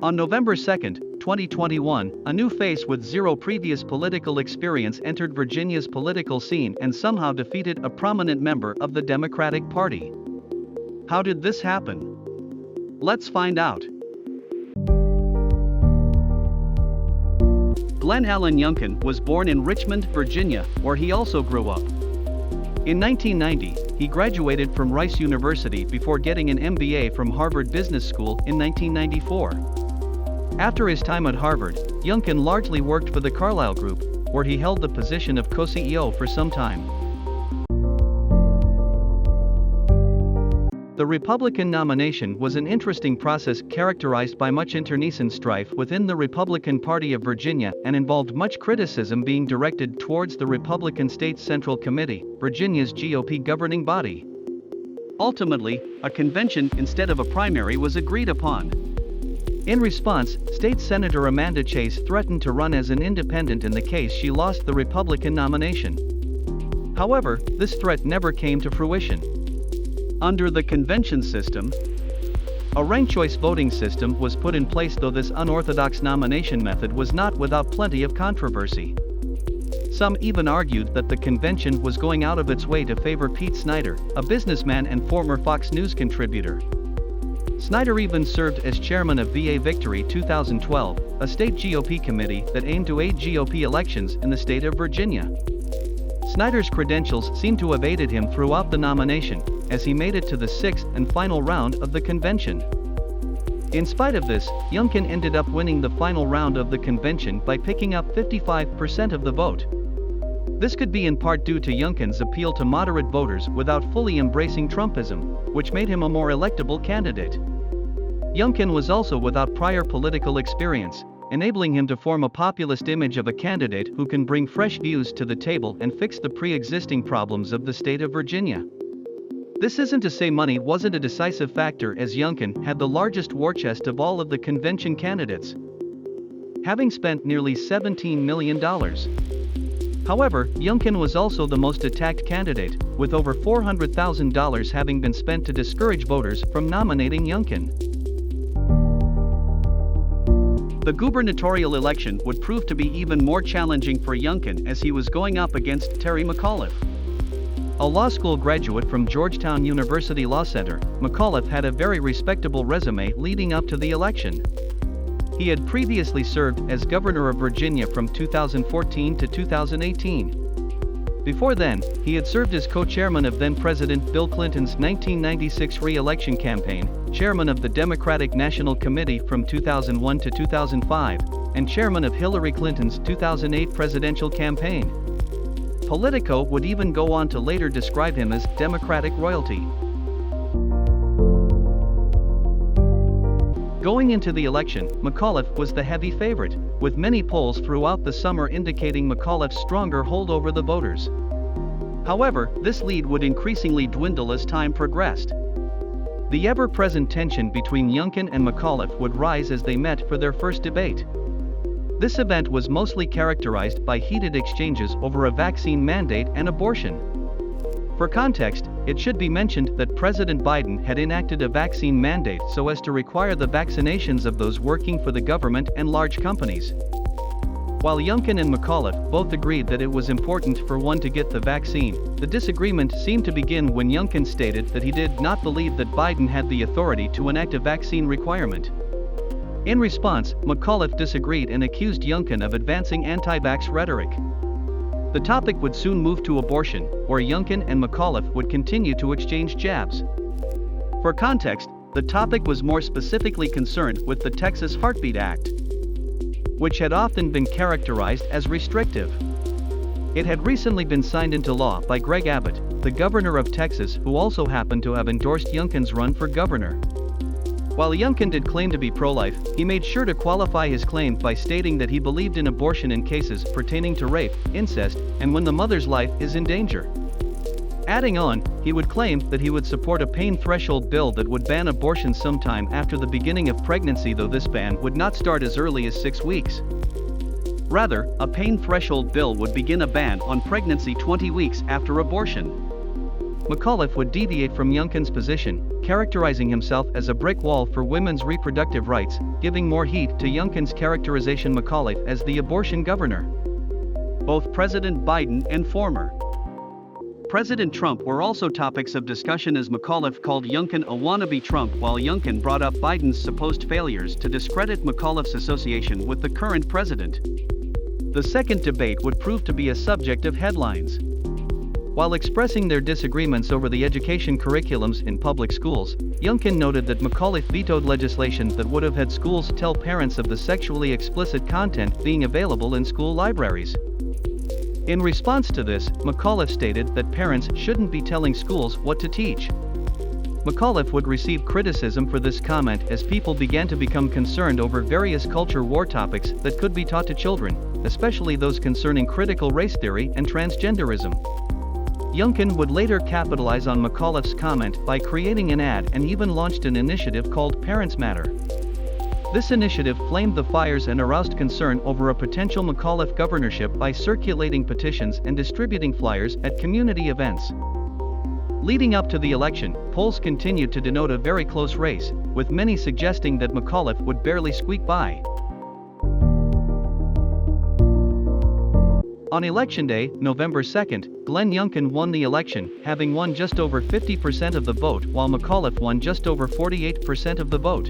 On November 2, 2021, a new face with zero previous political experience entered Virginia's political scene and somehow defeated a prominent member of the Democratic Party. How did this happen? Let's find out. Glenn Allen Youngkin was born in Richmond, Virginia, where he also grew up. In 1990, he graduated from Rice University before getting an MBA from Harvard Business School in 1994. After his time at Harvard, Youngkin largely worked for the Carlyle Group, where he held the position of co-CEO for some time. The Republican nomination was an interesting process characterized by much internecine strife within the Republican Party of Virginia and involved much criticism being directed towards the Republican State Central Committee, Virginia's GOP governing body. Ultimately, a convention instead of a primary was agreed upon. In response, State Senator Amanda Chase threatened to run as an independent in the case she lost the Republican nomination. However, this threat never came to fruition. Under the convention system, a ranked choice voting system was put in place, though this unorthodox nomination method was not without plenty of controversy. Some even argued that the convention was going out of its way to favor Pete Snyder, a businessman and former Fox News contributor. Snyder even served as chairman of VA Victory 2012, a state GOP committee that aimed to aid GOP elections in the state of Virginia. Snyder's credentials seemed to have aided him throughout the nomination, as he made it to the sixth and final round of the convention. In spite of this, Youngkin ended up winning the final round of the convention by picking up 55% of the vote. This could be in part due to Youngkin's appeal to moderate voters without fully embracing Trumpism, which made him a more electable candidate. Youngkin was also without prior political experience, enabling him to form a populist image of a candidate who can bring fresh views to the table and fix the pre-existing problems of the state of Virginia. This isn't to say money wasn't a decisive factor, as Youngkin had the largest war chest of all of the convention candidates, having spent nearly $17 million. However, Youngkin was also the most attacked candidate, with over $400,000 having been spent to discourage voters from nominating Youngkin. The gubernatorial election would prove to be even more challenging for Youngkin, as he was going up against Terry McAuliffe. A law school graduate from Georgetown University Law Center, McAuliffe had a very respectable resume leading up to the election. He had previously served as governor of Virginia from 2014 to 2018. Before then, he had served as co-chairman of then-President Bill Clinton's 1996 re-election campaign, chairman of the Democratic National Committee from 2001 to 2005, and chairman of Hillary Clinton's 2008 presidential campaign. Politico would even go on to later describe him as Democratic royalty. Going into the election, McAuliffe was the heavy favorite, with many polls throughout the summer indicating McAuliffe's stronger hold over the voters. However, this lead would increasingly dwindle as time progressed. The ever-present tension between Youngkin and McAuliffe would rise as they met for their first debate. This event was mostly characterized by heated exchanges over a vaccine mandate and abortion. For context, it should be mentioned that President Biden had enacted a vaccine mandate so as to require the vaccinations of those working for the government and large companies. While Youngkin and McAuliffe both agreed that it was important for one to get the vaccine, the disagreement seemed to begin when Youngkin stated that he did not believe that Biden had the authority to enact a vaccine requirement. In response, McAuliffe disagreed and accused Youngkin of advancing anti-vax rhetoric. The topic would soon move to abortion, where Youngkin and McAuliffe would continue to exchange jabs. For context, the topic was more specifically concerned with the Texas Heartbeat Act, which had often been characterized as restrictive. It had recently been signed into law by Greg Abbott, the governor of Texas, who also happened to have endorsed Youngkin's run for governor. While Youngkin did claim to be pro-life, he made sure to qualify his claim by stating that he believed in abortion in cases pertaining to rape, incest, and when the mother's life is in danger. Adding on, he would claim that he would support a pain threshold bill that would ban abortion sometime after the beginning of pregnancy, though this ban would not start as early as 6 weeks. Rather, a pain threshold bill would begin a ban on pregnancy 20 weeks after abortion. McAuliffe would deviate from Youngkin's position, characterizing himself as a brick wall for women's reproductive rights, giving more heat to Youngkin's characterization McAuliffe as the abortion governor. Both President Biden and former President Trump were also topics of discussion as McAuliffe called Youngkin a wannabe Trump while Youngkin brought up Biden's supposed failures to discredit McAuliffe's association with the current president. The second debate would prove to be a subject of headlines. While expressing their disagreements over the education curriculums in public schools, Youngkin noted that McAuliffe vetoed legislation that would have had schools tell parents of the sexually explicit content being available in school libraries. In response to this, McAuliffe stated that parents shouldn't be telling schools what to teach. McAuliffe would receive criticism for this comment as people began to become concerned over various culture war topics that could be taught to children, especially those concerning critical race theory and transgenderism. Youngkin would later capitalize on McAuliffe's comment by creating an ad and even launched an initiative called Parents Matter. This initiative flamed the fires and aroused concern over a potential McAuliffe governorship by circulating petitions and distributing flyers at community events. Leading up to the election, polls continued to denote a very close race, with many suggesting that McAuliffe would barely squeak by. On Election Day, November 2nd, Glenn Youngkin won the election, having won just over 50% of the vote while McAuliffe won just over 48% of the vote.